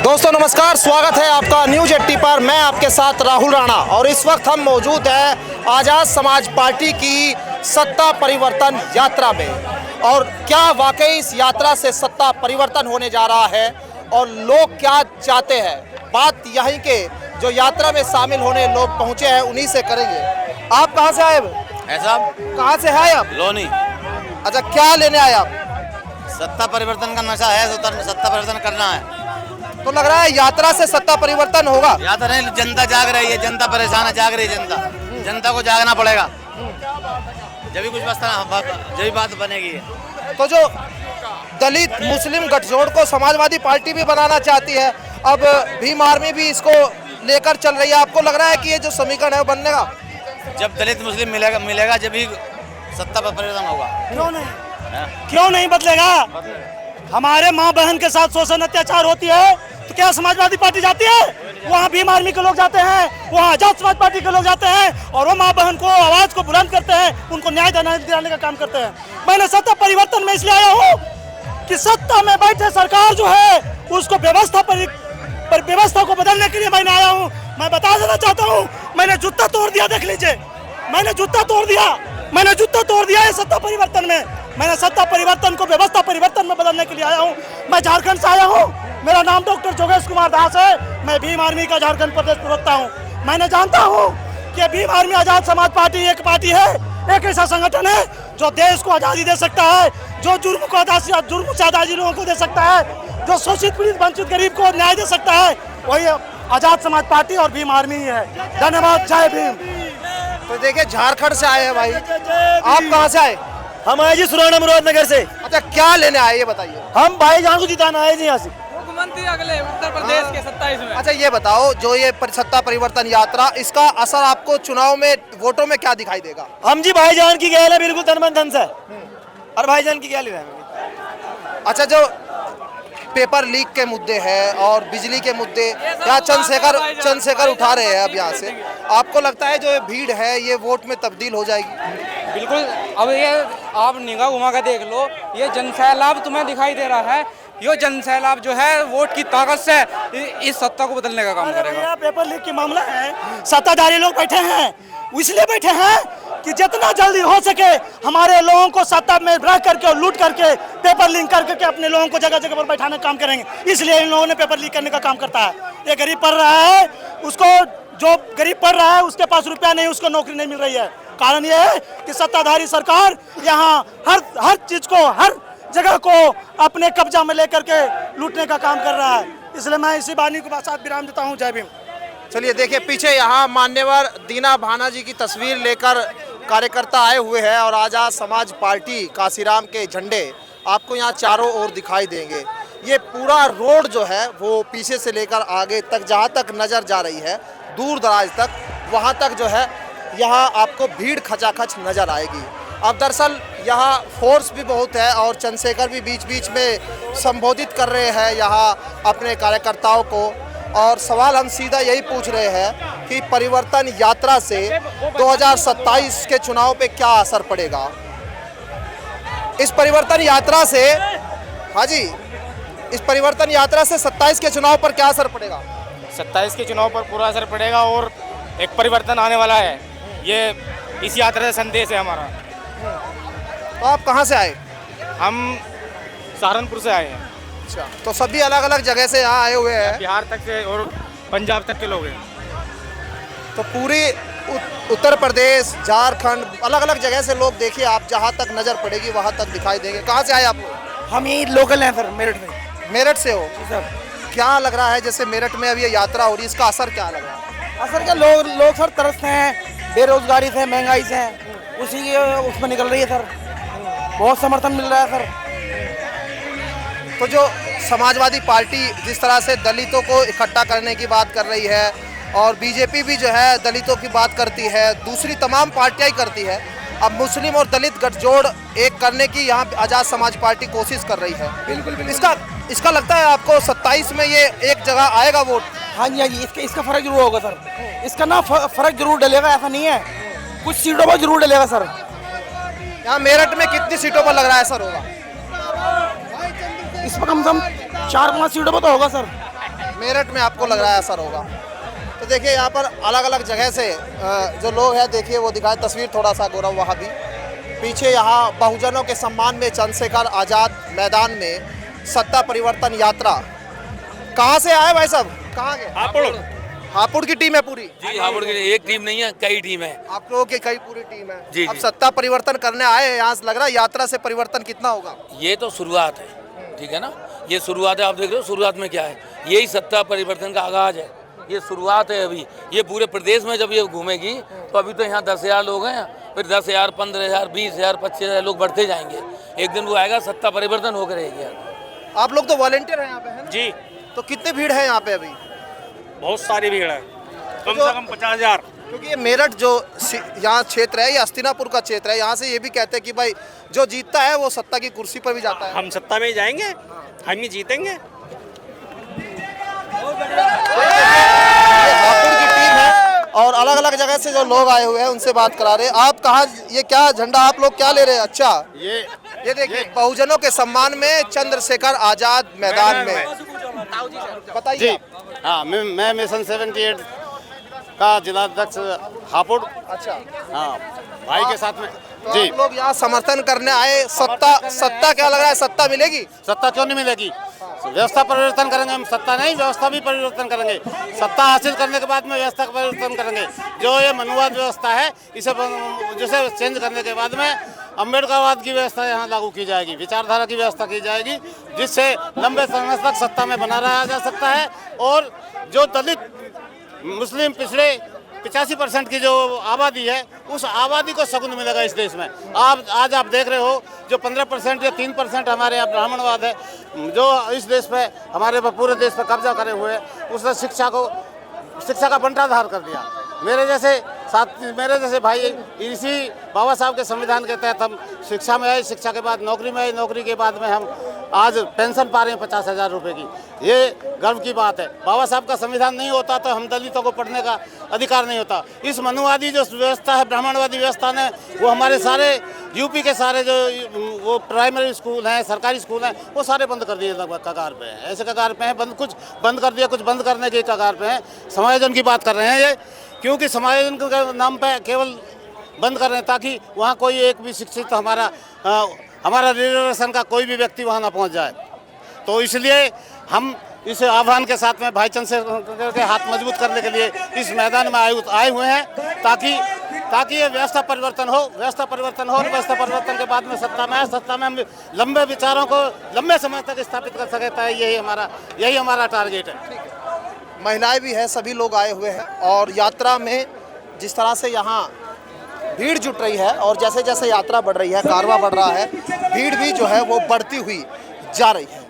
दोस्तों नमस्कार, स्वागत है आपका न्यूज 80 पर। मैं आपके साथ राहुल राणा और इस वक्त हम मौजूद हैं आज़ाद समाज पार्टी की सत्ता परिवर्तन यात्रा में। और क्या वाकई इस यात्रा से सत्ता परिवर्तन होने जा रहा है और लोग क्या चाहते हैं, बात यहीं के जो यात्रा में शामिल होने लोग पहुंचे हैं उन्हीं से करेंगे। आप कहाँ से आए? ऐसा कहाँ से आए आप? लोनी। अच्छा, क्या लेने आए आप? सत्ता परिवर्तन का नशा है, सत्ता परिवर्तन करना है। तो लग रहा है यात्रा से सत्ता परिवर्तन होगा। यात्रा नहीं, जनता जाग रही है, जनता परेशान है, जाग रही है जनता। जनता को जागना पड़ेगा, जब भी कुछ जब भी बात बनेगी। तो जो दलित मुस्लिम गठजोड़ को समाजवादी पार्टी भी बनाना चाहती है, अब भीम आर्मी भी इसको लेकर चल रही है। आपको लग रहा है कि ये जो समीकरण है वो बनेगा? जब दलित मुस्लिम मिलेगा जब भी सत्ता पर परिवर्तन होगा। क्यों नहीं बदलेगा? हमारे माँ बहन के साथ शोषण अत्याचार होती है तो क्या समाजवादी पार्टी जाती है? वहाँ भीम आर्मी के लोग जाते हैं, वहाँ आजाद समाज पार्टी के लोग जाते हैं और वो माँ बहन को आवाज को बुलंद करते हैं, उनको न्याय दिलाने का काम करते हैं। मैंने सत्ता परिवर्तन में इसलिए आया हूँ कि सत्ता में बैठे सरकार जो है उसको व्यवस्था को बदलने के लिए मैंने आया हूँ। मैं बता देना चाहता हूँ, मैंने जूता तोड़ दिया। देख लीजिए, मैंने जूता तोड़ दिया है सत्ता परिवर्तन में। मैंने सत्ता परिवर्तन को व्यवस्था परिवर्तन में बदलने के लिए आया हूँ। मैं झारखंड से आया हूँ, मेरा नाम डॉक्टर जोगेश कुमार दास है। मैं भीम आर्मी का झारखंड प्रदेश प्रवक्ता हूँ। मैंने जानता हूँ कि भीम आर्मी आजाद समाज पार्टी एक पार्टी है, एक ऐसा संगठन है जो देश को आज़ादी दे सकता है, जो जुर्म से आज़ादी लोगों को दे सकता है, जो शोषित पीड़ित वंचित गरीब को न्याय दे सकता है, वही आजाद समाज पार्टी और भीम आर्मी ही है। धन्यवाद, जय भीम। तो देखिए, झारखंड से आए हैं भाई। आप कहाँ से आए? हम आए जी सुराना मुराद नगर से। अच्छा, क्या लेने आए ये बताइए। हम भाईजान को जिताना आए जी यहाँ से। मुख्यमंत्री अगले उत्तर प्रदेश के 27 में। अच्छा, ये बताओ, जो ये सत्ता परिवर्तन यात्रा, इसका असर आपको चुनाव में वोटों में क्या दिखाई देगा? हम जी भाईजान की गैल है बिल्कुल तन मन धन से, और भाईजान की गैल है। अच्छा, जो पेपर लीक के मुद्दे हैं और बिजली के मुद्दे यहाँ चंद्रशेखर उठा रहे हैं, अब यहाँ से आपको लगता है जो ये भीड़ है ये वोट में तब्दील हो जाएगी? बिल्कुल। अब ये आप निगाह घुमा कर देख लो, ये जनसैलाब तुम्हें दिखाई दे रहा है। ये जनसैलाब जो है वोट की ताकत से इस सत्ता को बदलने का काम करेगा। पेपर लीक की मामला है, सत्ताधारी लोग बैठे हैं, इसलिए बैठे हैं कि जितना जल्दी हो सके हमारे लोगों को सत्ता में रह करके और लूट करके पेपर लीक करके अपने लोगों को जगह जगह पर बैठाने का काम करेंगे। इसलिए इन लोगों ने पेपर लीक करने का काम करता है। ये गरीब पढ़ रहा है, उसको जो गरीब पढ़ रहा है उसके पास रुपया नहीं, उसको नौकरी नहीं मिल रही है। कारण ये है कि सत्ताधारी सरकार यहाँ हर चीज को, हर जगह को अपने कब्जा में लेकर के लूटने का काम कर रहा है। इसलिए मैं इसी वाणी को साथ विराम देता हूँ। जय भीम। चलिए, देखिए पीछे यहाँ मान्यवर दीना भाना जी की तस्वीर लेकर कार्यकर्ता आए हुए हैं और आजाद समाज पार्टी काशीराम के झंडे आपको यहाँ चारों ओर दिखाई देंगे। ये पूरा रोड जो है वो पीछे से लेकर आगे तक, जहाँ तक नज़र जा रही है दूर दराज तक, वहाँ तक जो है यहाँ आपको भीड़ खचाखच नज़र आएगी। अब दरअसल यहाँ फोर्स भी बहुत है और चंद्रशेखर भी बीच बीच में संबोधित कर रहे हैं यहाँ अपने कार्यकर्ताओं को। और सवाल हम सीधा यही पूछ रहे हैं कि परिवर्तन यात्रा से 2027 के चुनाव पे क्या असर पड़ेगा? इस परिवर्तन यात्रा से, हाँ जी, इस परिवर्तन यात्रा से 27 के चुनाव पर क्या असर पड़ेगा? 27 के चुनाव पर पूरा असर पड़ेगा और एक परिवर्तन आने वाला है। ये इस यात्रा का संदेश है हमारा। तो आप कहाँ से आए? हम सहारनपुर से आए हैं। अच्छा, तो सभी अलग अलग जगह से यहाँ आए हुए हैं? बिहार तक से और पंजाब तक के लोग हैं। तो पूरी उत्तर प्रदेश, झारखंड, अलग अलग जगह से लोग, देखिए आप जहाँ तक नज़र पड़ेगी वहाँ तक दिखाई देंगे। कहाँ से आए आप लोग? हम यही लोकल हैं सर, मेरठ में। मेरठ से हो? सर, क्या लग रहा है जैसे मेरठ में अब ये यात्रा हो रही है, इसका असर क्या लग रहा है? असर क्या, लोग सर तरसते हैं बेरोजगारी से, महंगाई से, उसी के उसमें निकल रही है सर। बहुत समर्थन मिल रहा है सर। तो जो समाजवादी पार्टी जिस तरह से दलितों को इकट्ठा करने की बात कर रही है और बीजेपी भी जो है दलितों की बात करती है, दूसरी तमाम पार्टियां ही करती है, अब मुस्लिम और दलित गठजोड़ एक करने की यहाँ आज़ाद समाज पार्टी कोशिश कर रही है। बिल्कुल। इसका लगता है आपको 27 में ये एक जगह आएगा वोट? हाँ जी, हाँ जी, इसका फर्क जरूर होगा सर। इसका ना फर्क जरूर डलेगा, ऐसा नहीं है, कुछ सीटों पर जरूर डलेगा सर। यहाँ मेरठ में कितनी सीटों पर लग रहा है सर होगा? इस पर कम से कम 4-5 सीटों पर तो होगा सर। मेरठ में आपको लग रहा है असर होगा। तो देखिए यहाँ पर अलग अलग जगह से जो लोग हैं, देखिए वो दिखाए तस्वीर थोड़ा सा गौरव वहाँ भी पीछे। यहाँ बहुजनों के सम्मान में चंद्रशेखर आज़ाद मैदान में सत्ता परिवर्तन यात्रा। कहाँ से आए भाई साहब, कहाँ के? हापुड़ की टीम है पूरी? जी हापुड़ की एक टीम नहीं है, कई टीम है। आप लोगों की कई पूरी टीम है। जी, अब जी। सत्ता परिवर्तन करने आए हैं, यहाँ से लग रहा है यात्रा से परिवर्तन कितना होगा? ये तो शुरुआत है, ठीक है ना, ये शुरुआत है। आप देख रहे हो शुरुआत में क्या है, यही सत्ता परिवर्तन का आगाज है, ये शुरुआत है। अभी ये पूरे प्रदेश में जब ये घूमेगी तो अभी तो यहाँ 10,000 लोग हैं, फिर 10,000, 15,000, 20,000, 25,000 लोग बढ़ते जाएंगे। एक दिन वो आएगा, सत्ता परिवर्तन होकर रहेगी। आप लोग तो वॉलेंटियर हैं यहाँ पे, है ना? जी, तो कितने भीड़ है यहाँ पे अभी? बहुत सारी भीड़ है, कम से कम 50,000। क्योंकि ये मेरठ जो यहाँ क्षेत्र है, ये हस्तिनापुर का क्षेत्र है, यहाँ से ये भी कहते हैं कि भाई जो जीतता है वो सत्ता की कुर्सी पर भी जाता है। हम सत्ता में ही जाएंगे, हम ही जीतेंगे। ये हापुड़ की टीम है और अलग अलग जगह से जो लोग आए हुए हैं उनसे बात करा रहे हैं। आप कहाँ, ये क्या झंडा आप लोग क्या ले रहे हैं? अच्छा, ये देखिए बहुजनों के सम्मान में चंद्रशेखर आजाद मैदान में। बताइए। हाँ, मैं मिशन 78 का जिलाध्यक्ष हापुड़। अच्छा, हाँ, भाई के साथ में तो जी। आप लोग यहाँ समर्थन करने आए। सत्ता क्या लग रहा है, सत्ता मिलेगी? सत्ता क्यों नहीं मिलेगी? व्यवस्था परिवर्तन करेंगे हम, सत्ता नहीं व्यवस्था भी परिवर्तन करेंगे। सत्ता हासिल करने के बाद में व्यवस्था का परिवर्तन करेंगे। जो ये मनुवाद व्यवस्था है जिसे चेंज करने के बाद में अम्बेडकरवाद की व्यवस्था यहाँ लागू की जाएगी, विचारधारा की व्यवस्था की जाएगी, जिससे लंबे समय तक सत्ता में बना रहा जा सकता है। और जो दलित मुस्लिम पिछड़े 85% की जो आबादी है, उस आबादी को सगुन मिलेगा इस देश में। आज आप देख रहे हो जो 15% या 3% हमारे यहाँ ब्राह्मणवाद है, जो इस देश पे हमारे पूरे देश पे कब्जा करे हुए है, उसने शिक्षा का बंटाधार कर दिया। मेरे जैसे भाई इसी बाबा साहब के संविधान के तहत हम शिक्षा में आए, शिक्षा के बाद नौकरी में आए, नौकरी के बाद में हम आज पेंशन पा रहे हैं 50,000 रुपये की। ये गर्व की बात है। बाबा साहब का संविधान नहीं होता तो हम दलितों को पढ़ने का अधिकार नहीं होता। इस मनुवादी जो व्यवस्था है, ब्राह्मणवादी व्यवस्था ने, वो हमारे सारे यूपी के सारे जो वो प्राइमरी स्कूल हैं, सरकारी स्कूल हैं, वो सारे बंद कर दिए लगभग कगार पे हैं। ऐसे कगार पे हैं, कुछ बंद कर दिया, कुछ बंद करने के कगार पे हैं। समायोजन की बात कर रहे हैं ये, क्योंकि समायोजन के नाम पे केवल बंद कर रहे हैं ताकि वहाँ कोई एक भी शिक्षित हमारा रिजर्वेशन का कोई भी व्यक्ति वहाँ ना पहुँच जाए। तो इसलिए हम इस आह्वान के साथ में भाई चंद्रशेखर के हाथ मजबूत करने के लिए इस मैदान में आए हुए हैं, ताकि ये व्यवस्था परिवर्तन हो। व्यवस्था परिवर्तन के बाद में सत्ता में हम लंबे विचारों को लंबे समय तक स्थापित कर सके। यही हमारा टारगेट है। महिलाएं भी है, सभी लोग आए हुए हैं और यात्रा में जिस तरह से यहाँ भीड़ जुट रही है और जैसे जैसे यात्रा बढ़ रही है, कारवां बढ़ रहा है, भीड़ भी जो है वो बढ़ती हुई जा रही है।